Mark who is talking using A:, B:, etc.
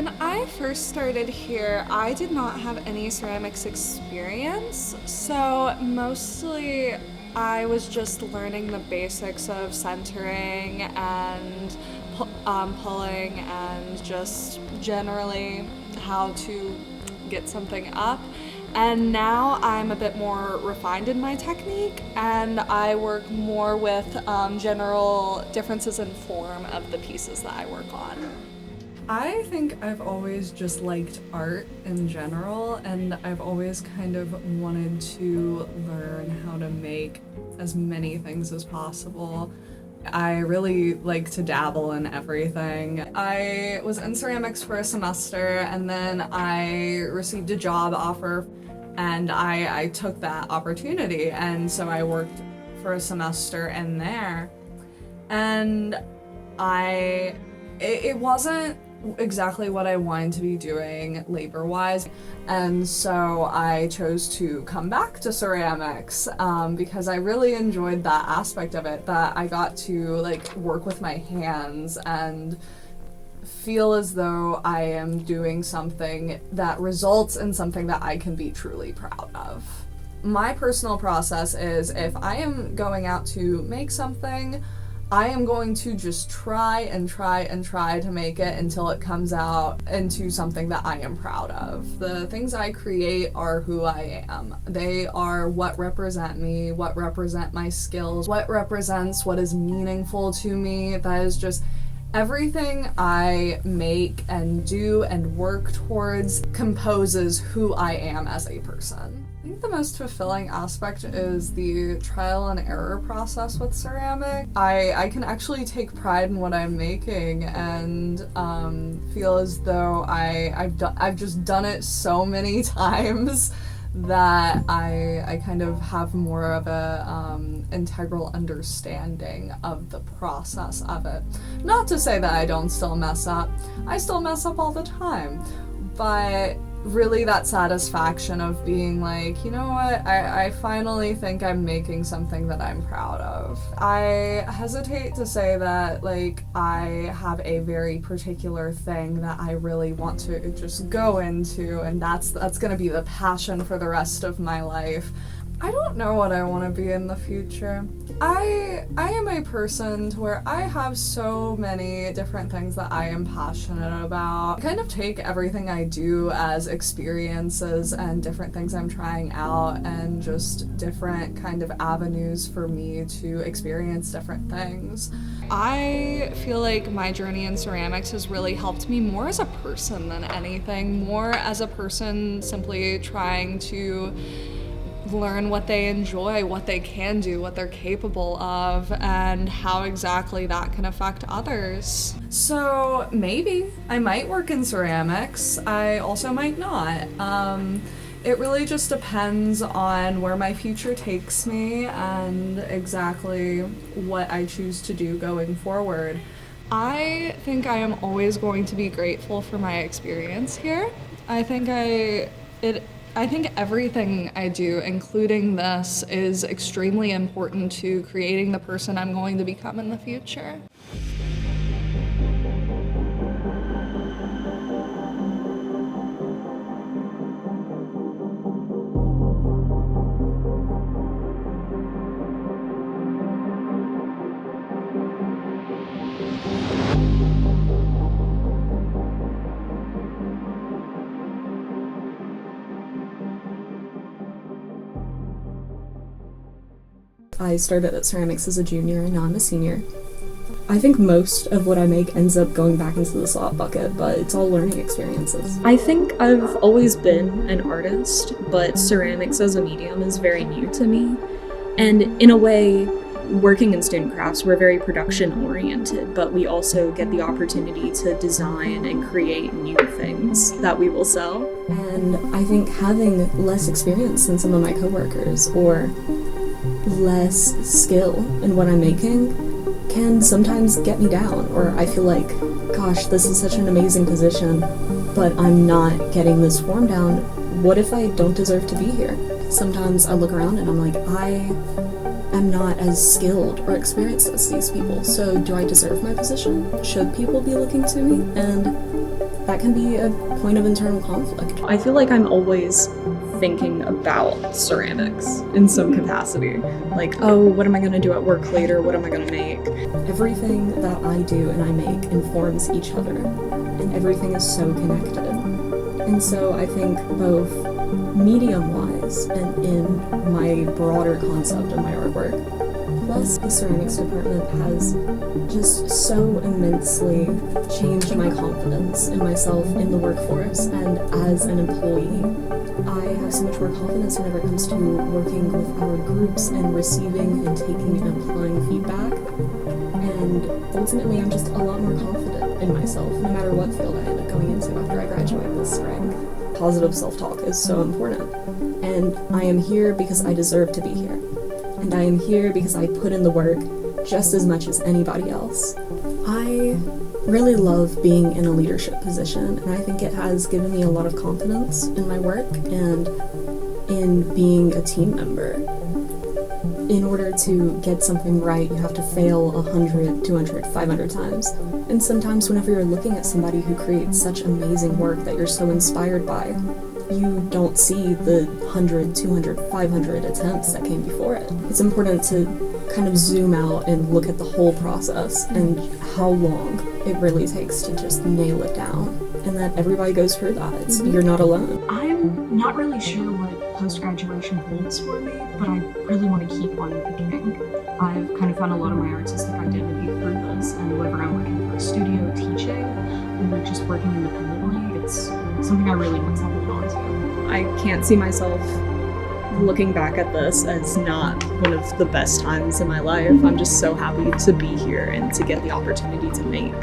A: When I first started here, I did not have any ceramics experience, so mostly I was just learning the basics of centering and pulling and just generally how to get something up. And now I'm a bit more refined in my technique, and I work more with general differences in form of the pieces that I work on.
B: I think I've always just liked art in general, and I've always kind of wanted to learn how to make as many things as possible. I really like to dabble in everything. I was in ceramics for a semester, and then I received a job offer, and I took that opportunity, and so I worked for a semester in there. And it wasn't exactly what I wanted to be doing labor-wise, and so I chose to come back to ceramics because I really enjoyed that aspect of it, that I got to like work with my hands and feel as though I am doing something that results in something that I can be truly proud of. My personal process is, if I am going out to make something, I am going to just try and try and try to make it until it comes out into something that I am proud of. The things I create are who I am. They are what represent me, what represent my skills, what represents what is meaningful to me. That is just everything I make and do and work towards composes who I am as a person. I think the most fulfilling aspect is the trial and error process with ceramic. I can actually take pride in what I'm making and feel as though I've just done it so many times that I kind of have more of a integral understanding of the process of it. Not to say that I don't still mess up. I still mess up all the time, but really that satisfaction of being like, you know what, I finally think I'm making something that I'm proud of. I hesitate to say that like I have a very particular thing that I really want to just go into, and that's gonna be the passion for the rest of my life. I don't know what I want to be in the future. I am a person to where I have so many different things that I am passionate about. I kind of take everything I do as experiences and different things I'm trying out, and just different kind of avenues for me to experience different things.
A: I feel like my journey in ceramics has really helped me more as a person than anything, more as a person simply trying to learn what they enjoy, what they can do, what they're capable of, and how exactly that can affect others.
B: So maybe I might work in ceramics. I also might not. It really just depends on where my future takes me and exactly what I choose to do going forward.
A: I think I am always going to be grateful for my experience here. I think everything I do, including this, is extremely important to creating the person I'm going to become in the future.
C: I started at ceramics as a junior and now I'm a senior. I think most of what I make ends up going back into the slot bucket, but it's all learning experiences. I think I've always been an artist, but ceramics as a medium is very new to me. And in a way, working in student crafts, we're very production oriented, but we also get the opportunity to design and create new things that we will sell. And I think having less experience than some of my coworkers, or less skill in what I'm making, can sometimes get me down, or I feel like, gosh, this is such an amazing position, but I'm not getting this form down. What if I don't deserve to be here? Sometimes I look around and I'm like, I am not as skilled or experienced as these people, so do I deserve my position? Should people be looking to me? And that can be a point of internal conflict. I feel like I'm always thinking about ceramics in some capacity. Like, oh, what am I gonna do at work later? What am I gonna make? Everything that I do and I make informs each other, and everything is so connected. And so I think both medium-wise and in my broader concept of my artwork, plus the ceramics department has just so immensely changed my confidence in myself in the workforce and as an employee. I have so much more confidence whenever it comes to working with our groups and receiving and taking and applying feedback. And ultimately, I'm just a lot more confident in myself, no matter what field I end up going into after I graduate this spring. Positive self-talk is so important. And I am here because I deserve to be here. And I am here because I put in the work just as much as anybody else. I really love being in a leadership position, and I think it has given me a lot of confidence in my work and in being a team member. In order to get something right, you have to fail 100, 200, 500 times. And sometimes whenever you're looking at somebody who creates such amazing work that you're so inspired by, you don't see the 100, 200, 500 attempts that came before it. It's important to kind of zoom out and look at the whole process and how long it really takes to just nail it down. And that everybody goes through that. You're not alone.
D: I'm not really sure what post-graduation holds for me, but I really want to keep on making. I've kind of found a lot of my artistic identity through this, and whether I'm working for a studio teaching or just working independently, it's something I really want to hold on to.
C: I can't see myself looking back at this as not one of the best times in my life. I'm just so happy to be here and to get the opportunity to make.